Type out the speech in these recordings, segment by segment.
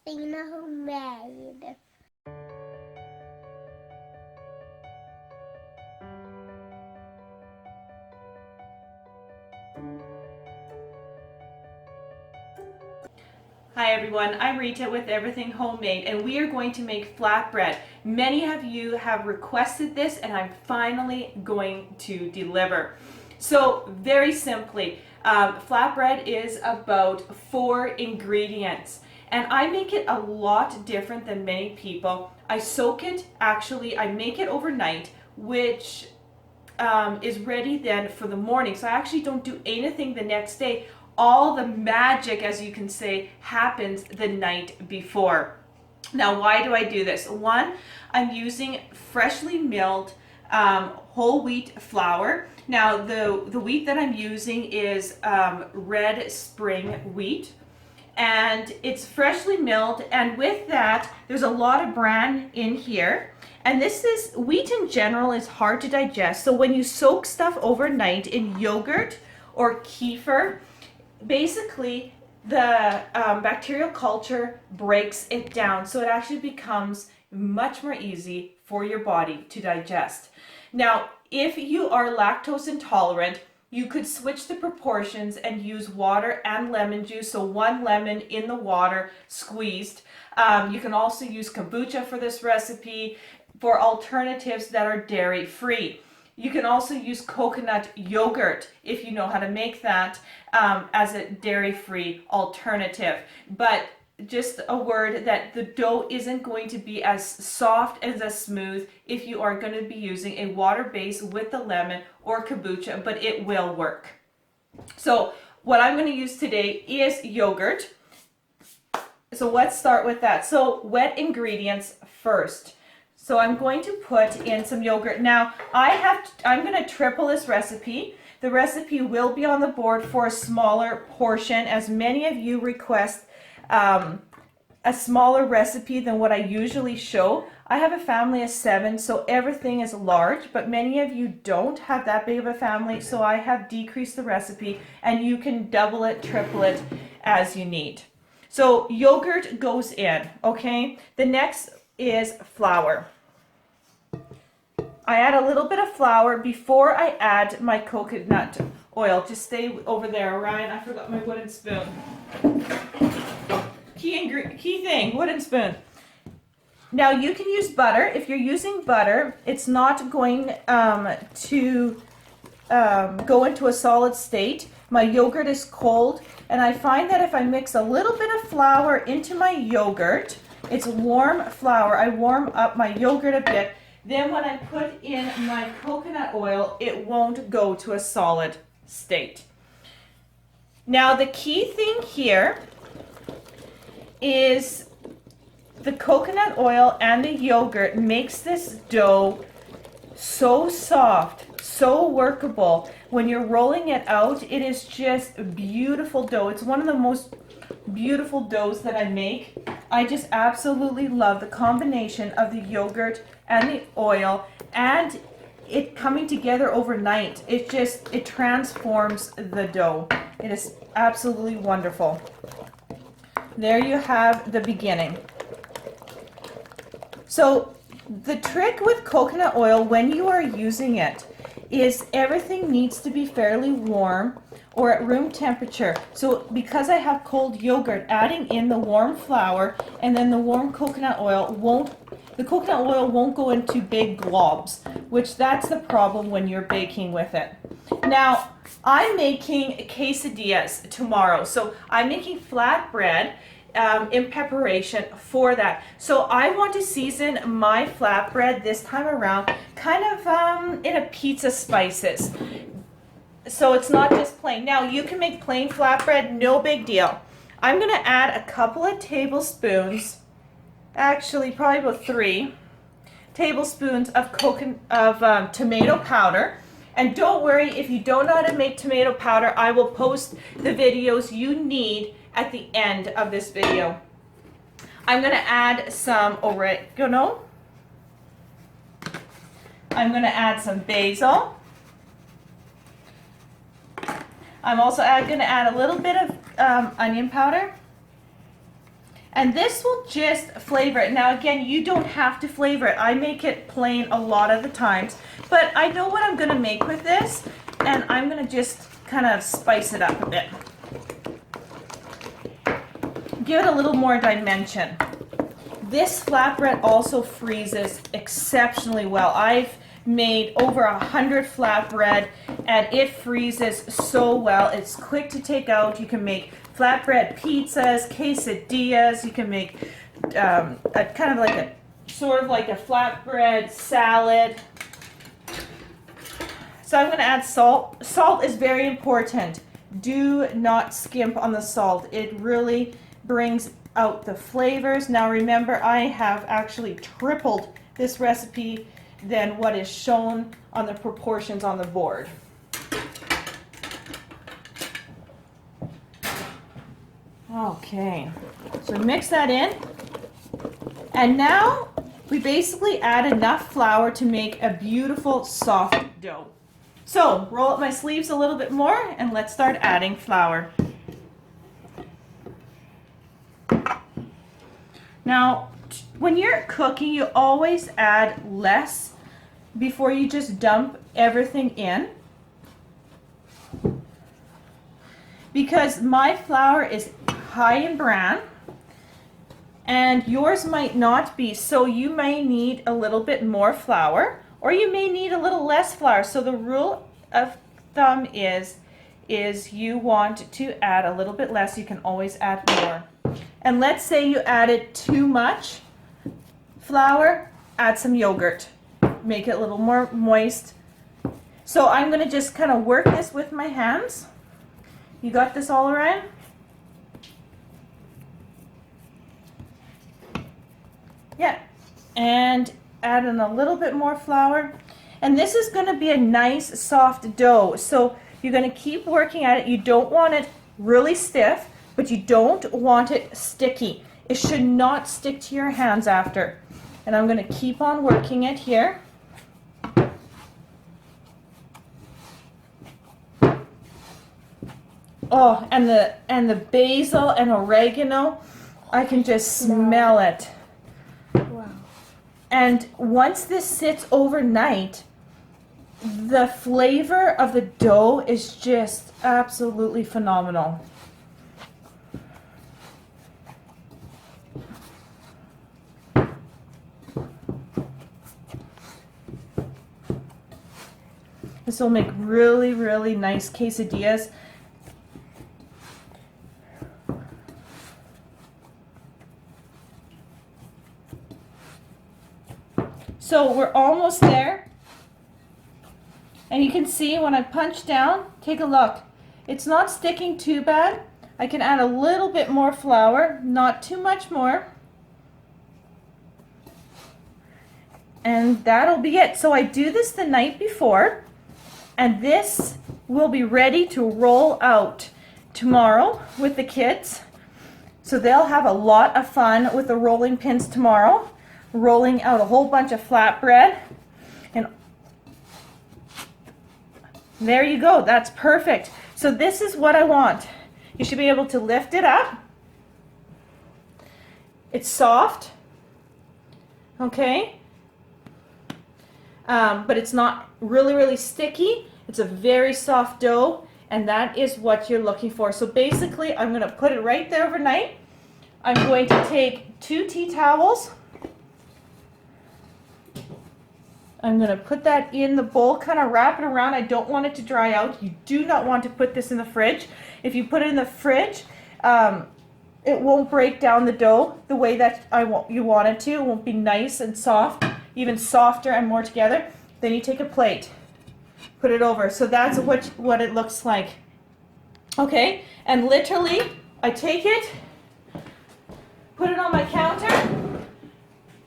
Athena homemade. Hi everyone, I'm Rita with Everything Homemade, and we are going to make flatbread. Many of you have requested this and I'm finally going to deliver. So very simply, flatbread is about 4 ingredients and I make it a lot different than many people. I soak it, I make it overnight, which is ready then for the morning. So I actually don't do anything the next day. All the magic, as you can say, happens the night before. Now, why do I do this? One, I'm using freshly milled whole wheat flour. Now, the wheat that I'm using is red spring wheat, and it's freshly milled, and with that there's a lot of bran in here, and this is wheat in general is hard to digest, so when you soak stuff overnight in yogurt or kefir, basically the bacterial culture breaks it down, so it actually becomes much more easy for your body to digest. Now, if you are lactose intolerant, you could switch the proportions and use water and lemon juice, so 1 lemon in the water squeezed. You can also use kombucha for this recipe for alternatives that are dairy free. You can also use coconut yogurt if you know how to make that as a dairy-free alternative. But just a word that the dough isn't going to be as soft and as smooth if you are going to be using a water base with the lemon or kombucha, but it will work. So what I'm going to use today is yogurt. So let's start with that. So wet ingredients first. So I'm going to put in some yogurt. Now I'm going to triple this recipe. The recipe will be on the board for a smaller portion, as many of you request a smaller recipe than what I usually show. I have a family of 7, so everything is large, but many of you don't have that big of a family, so I have decreased the recipe, and you can double it, triple it as you need. So yogurt goes in, okay? The next is flour. I add a little bit of flour before I add my coconut oil. Just stay over there, Ryan. I forgot my wooden spoon. Key thing, wooden spoon. Now you can use butter. If you're using butter, it's not going to go into a solid state. My yogurt is cold, and I find that if I mix a little bit of flour into my yogurt, it's warm flour. I warm up my yogurt a bit. Then when I put in my coconut oil, it won't go to a solid state. Now the key thing here is the coconut oil and the yogurt makes this dough so soft, so workable. When you're rolling it out, it is just beautiful dough. It's one of the most beautiful doughs that I make. I just absolutely love the combination of the yogurt and the oil and it coming together overnight. It transforms the dough. It is absolutely wonderful. There you have the beginning. So the trick with coconut oil when you are using it is everything needs to be fairly warm or at room temperature. So because I have cold yogurt, adding in the warm flour and then the warm coconut oil won't go into big globs, which that's the problem when you're baking with it. Now, I'm making quesadillas tomorrow. So I'm making flatbread in preparation for that. So I want to season my flatbread this time around kind of in a pizza spices. So it's not just plain. Now you can make plain flatbread, no big deal. I'm going to add a couple of tablespoons, actually probably about 3 tablespoons of tomato powder. And don't worry, if you don't know how to make tomato powder, I will post the videos you need at the end of this video. I'm going to add some oregano. I'm going to add some basil. I'm also going to add a little bit of onion powder. And this will just flavor it. Now again, you don't have to flavor it. I make it plain a lot of the times, but I know what I'm gonna make with this, and I'm gonna just kind of spice it up a bit. Give it a little more dimension. This flatbread also freezes exceptionally well. I've made over 100 flatbread and it freezes so well. It's quick to take out. You can make flatbread pizzas, quesadillas. You can make a kind of like a sort of like a flatbread salad. So I'm going to add salt. Salt is very important. Do not skimp on the salt. It really brings out the flavors. Now remember, I have actually tripled this recipe than what is shown on the proportions on the board. Okay, so mix that in. And now we basically add enough flour to make a beautiful soft dough. So roll up my sleeves a little bit more and let's start adding flour. Now, when you're cooking, you always add less before you just dump everything in. Because my flour is high in bran and yours might not be, so you may need a little bit more flour or you may need a little less flour. So the rule of thumb is you want to add a little bit less. You can always add more. And let's say you added too much flour, add some yogurt. Make it a little more moist. So I'm going to just kind of work this with my hands. You got this all around? Yeah. And add in a little bit more flour. And this is going to be a nice soft dough. So you're going to keep working at it. You don't want it really stiff, but you don't want it sticky. It should not stick to your hands after. And I'm going to keep on working it here. Oh, and the basil and oregano, I can just smell it. Wow. And once this sits overnight, the flavor of the dough is just absolutely phenomenal. This will make really, really nice quesadillas. So we're almost there. And you can see when I punch down, take a look. It's not sticking too bad. I can add a little bit more flour, not too much more. And that'll be it. So I do this the night before. And this will be ready to roll out tomorrow with the kids. So they'll have a lot of fun with the rolling pins tomorrow, rolling out a whole bunch of flatbread. And there you go, that's perfect. So this is what I want. You should be able to lift it up. It's soft, okay? But it's not really, really sticky. It's a very soft dough, and that is what you're looking for. So basically, I'm going to put it right there overnight. I'm going to take 2 tea towels. I'm going to put that in the bowl, kind of wrap it around. I don't want it to dry out. You do not want to put this in the fridge. If you put it in the fridge, it won't break down the dough the way that you want it to. It won't be nice and soft, even softer and more together. Then you take a plate, put it over. So that's what it looks like. Okay, and literally, I take it, put it on my counter,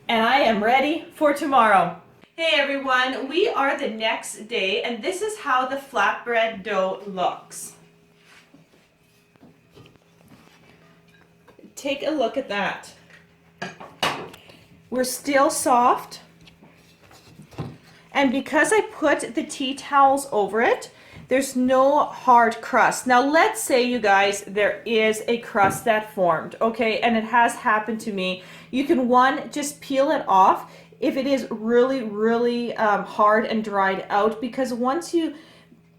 and I am ready for tomorrow. Hey everyone, we are the next day, and this is how the flatbread dough looks. Take a look at that. We're still soft. And because I put the tea towels over it, there's no hard crust. Now let's say, you guys, there is a crust that formed, okay, and it has happened to me. You can, one, just peel it off if it is really, really hard and dried out, because once you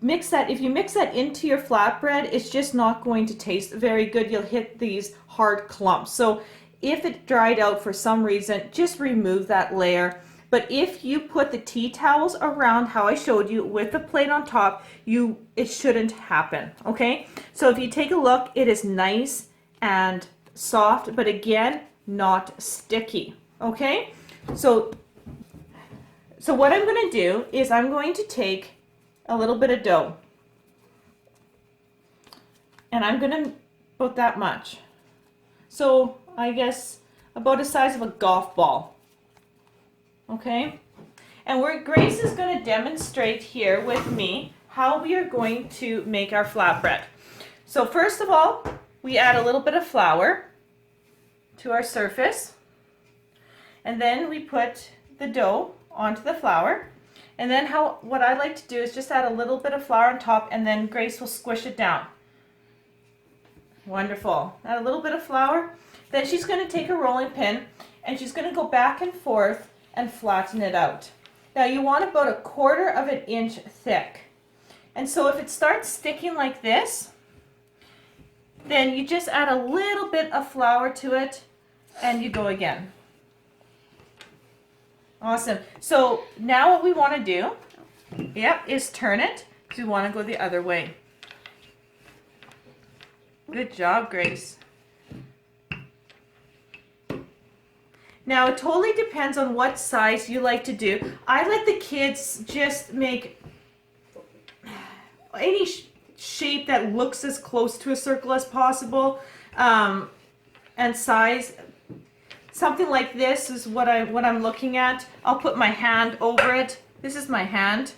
mix that, if you mix that into your flatbread, it's just not going to taste very good. You'll hit these hard clumps. So if it dried out for some reason, just remove that layer. But if you put the tea towels around how I showed you with the plate on top, it shouldn't happen, okay? So if you take a look, it is nice and soft, but again, not sticky, okay? So what I'm going to do is I'm going to take a little bit of dough, and I'm going to put that much. So I guess about the size of a golf ball, okay? And Grace is going to demonstrate here with me how we are going to make our flatbread. So first of all, we add a little bit of flour to our surface, and then we put the dough onto the flour. And then what I like to do is just add a little bit of flour on top, and then Grace will squish it down. Wonderful. Add a little bit of flour. Then she's going to take a rolling pin and she's going to go back and forth and flatten it out. Now you want about 1/4 of an inch thick. And so if it starts sticking like this, then you just add a little bit of flour to it and you go again. Awesome. So now what we want to do, is turn it, because we want to go the other way. Good job, Grace. Now it totally depends on what size you like to do. I let the kids just make any shape that looks as close to a circle as possible, and size. Something like this is what I'm looking at. I'll put my hand over it. This is my hand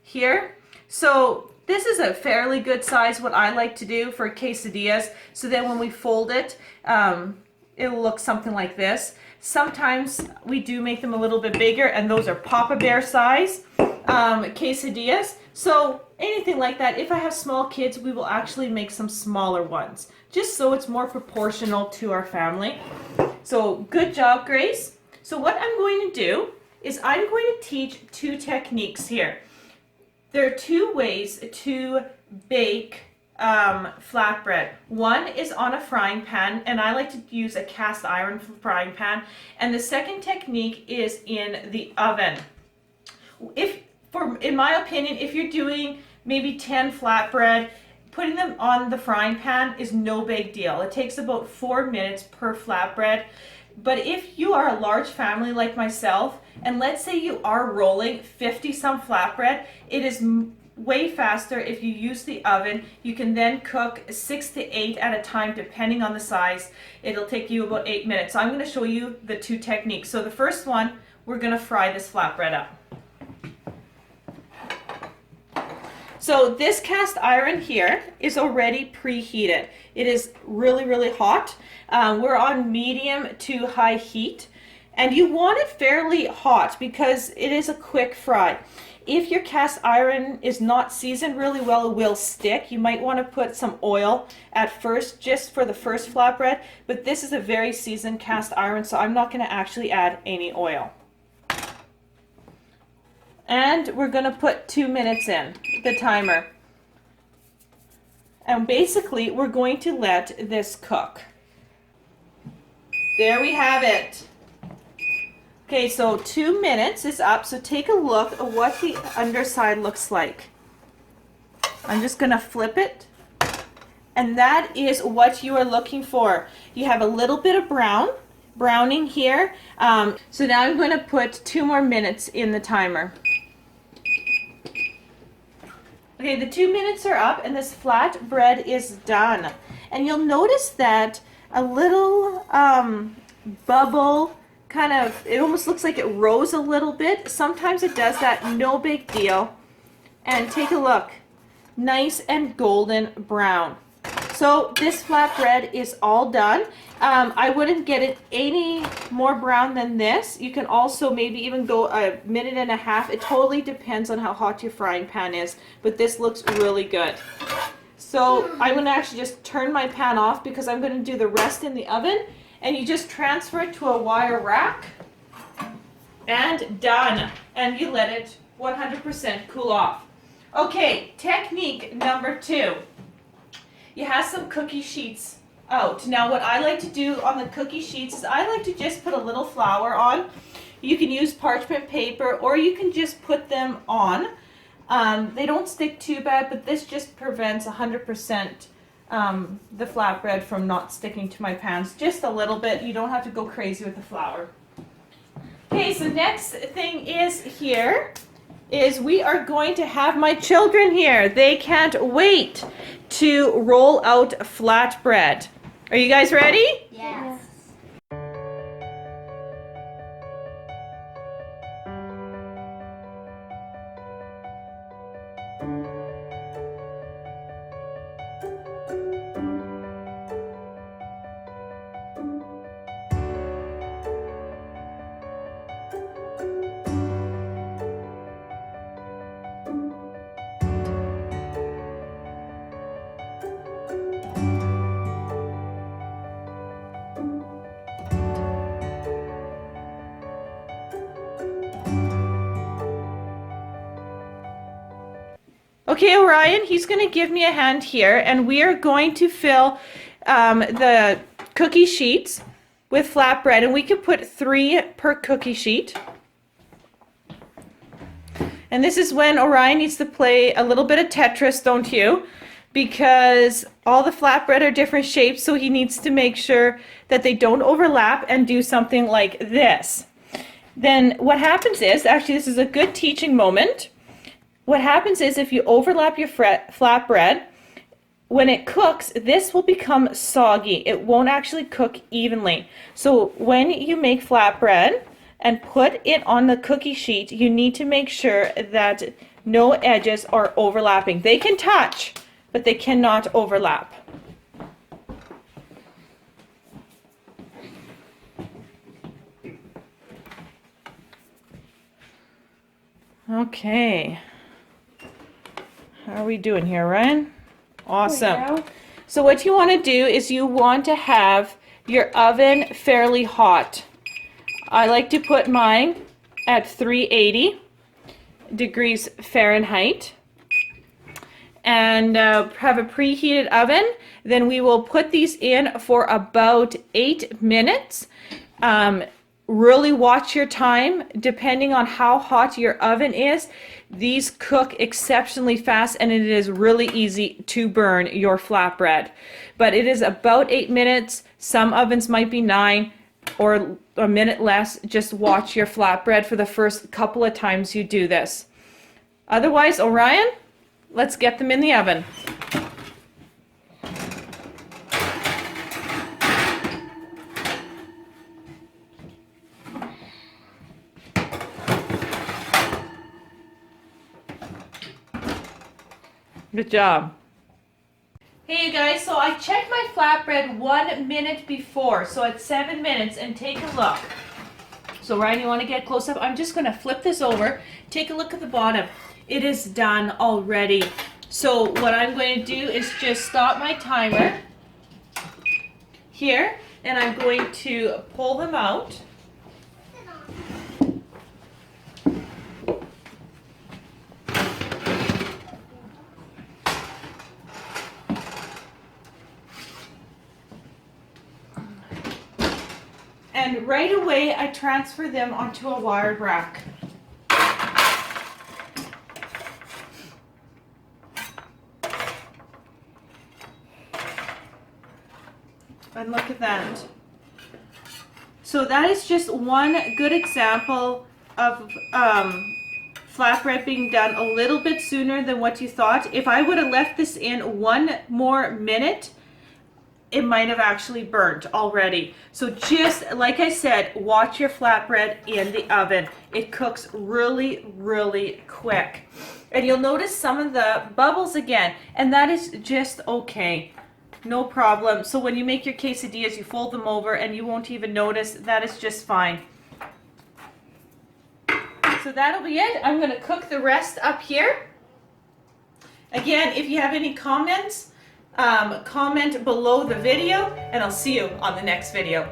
here. So this is a fairly good size, what I like to do for quesadillas. So then when we fold it, it'll look something like this. Sometimes we do make them a little bit bigger, and those are Papa Bear size quesadillas. So anything like that. If I have small kids, we will actually make some smaller ones, just so it's more proportional to our family. So good job, Grace. So what I'm going to do is I'm going to teach 2 techniques here. There are 2 ways to bake flatbread. One is on a frying pan, and I like to use a cast iron frying pan. And the second technique is in the oven. In my opinion, if you're doing maybe 10 flatbread, putting them on the frying pan is no big deal. It takes about 4 minutes per flatbread. But if you are a large family like myself, and let's say you are rolling 50 some flatbread, it is way faster if you use the oven. You can then cook 6 to 8 at a time depending on the size. It'll take you about 8 minutes. So I'm going to show you the 2 techniques. So the first one, we're going to fry this flatbread up. So this cast iron here is already preheated. It is really, really hot. We're on medium to high heat, and you want it fairly hot because it is a quick fry. If your cast iron is not seasoned really well, it will stick. You might want to put some oil at first just for the first flatbread, but this is a very seasoned cast iron, so I'm not going to actually add any oil. And we're going to put 2 minutes in the timer. And basically, we're going to let this cook. There we have it. Okay, so 2 minutes is up. So take a look at what the underside looks like. I'm just going to flip it. And that is what you are looking for. You have a little bit of browning here. So now I'm going to put 2 more minutes in the timer. Okay, the 2 minutes are up and this flatbread is done. And you'll notice that a little bubble it almost looks like it rose a little bit. Sometimes it does that, no big deal. And take a look, nice and golden brown. So this flatbread is all done. I wouldn't get it any more brown than this. You can also maybe even go a minute and a half. It totally depends on how hot your frying pan is, but this looks really good. So I'm going to actually just turn my pan off because I'm going to do the rest in the oven, and you just transfer it to a wire rack and done. And you let it 100% cool off. Okay, technique number 2. You have some cookie sheets out. Now what I like to do on the cookie sheets is I like to just put a little flour on. You can use parchment paper or you can just put them on. They don't stick too bad, but this just prevents 100% the flatbread from not sticking to my pans. Just a little bit. You don't have to go crazy with the flour. Okay, so next thing is we are going to have my children here. They can't wait to roll out flatbread. Are you guys ready? Yes. Okay, Orion, he's going to give me a hand here, and we are going to fill the cookie sheets with flatbread, and we can put 3 per cookie sheet. And this is when Orion needs to play a little bit of Tetris, don't you? Because all the flatbread are different shapes, so he needs to make sure that they don't overlap and do something like this. Then what happens is, actually this is a good teaching moment. What happens is if you overlap your flatbread, when it cooks, this will become soggy. It won't actually cook evenly. So when you make flatbread and put it on the cookie sheet, you need to make sure that no edges are overlapping. They can touch, but they cannot overlap. Okay. How are we doing here, Ryan? Awesome. So what you want to do is you want to have your oven fairly hot. I like to put mine at 380 degrees Fahrenheit and have a preheated oven. Then we will put these in for about 8 minutes. Really watch your time. Depending on how hot your oven is, these cook exceptionally fast, and it is really easy to burn your flatbread. But it is about 8 minutes. Some ovens might be 9 or a minute less. Just watch your flatbread for the first couple of times you do this. Otherwise, Orion, let's get them in the oven. Good job. Hey you guys, so I checked my flatbread 1 minute before, so it's 7 minutes, and take a look. So Ryan, you want to get close up? I'm just going to flip this over. Take a look at the bottom. It is done already. So what I'm going to do is just stop my timer here, and I'm going to pull them out. And right away, I transfer them onto a wired rack. And look at that. So that is just one good example of flatbread being done a little bit sooner than what you thought. If I would have left this in 1 more minute, it might have actually burnt already. So just like I said, watch your flatbread in the oven. It cooks really, really quick. And you'll notice some of the bubbles again, and that is just okay. No problem. So when you make your quesadillas, you fold them over and you won't even notice. That is just fine. So that'll be it. I'm going to cook the rest up here. Again, if you have any comments, comment below the video, and I'll see you on the next video.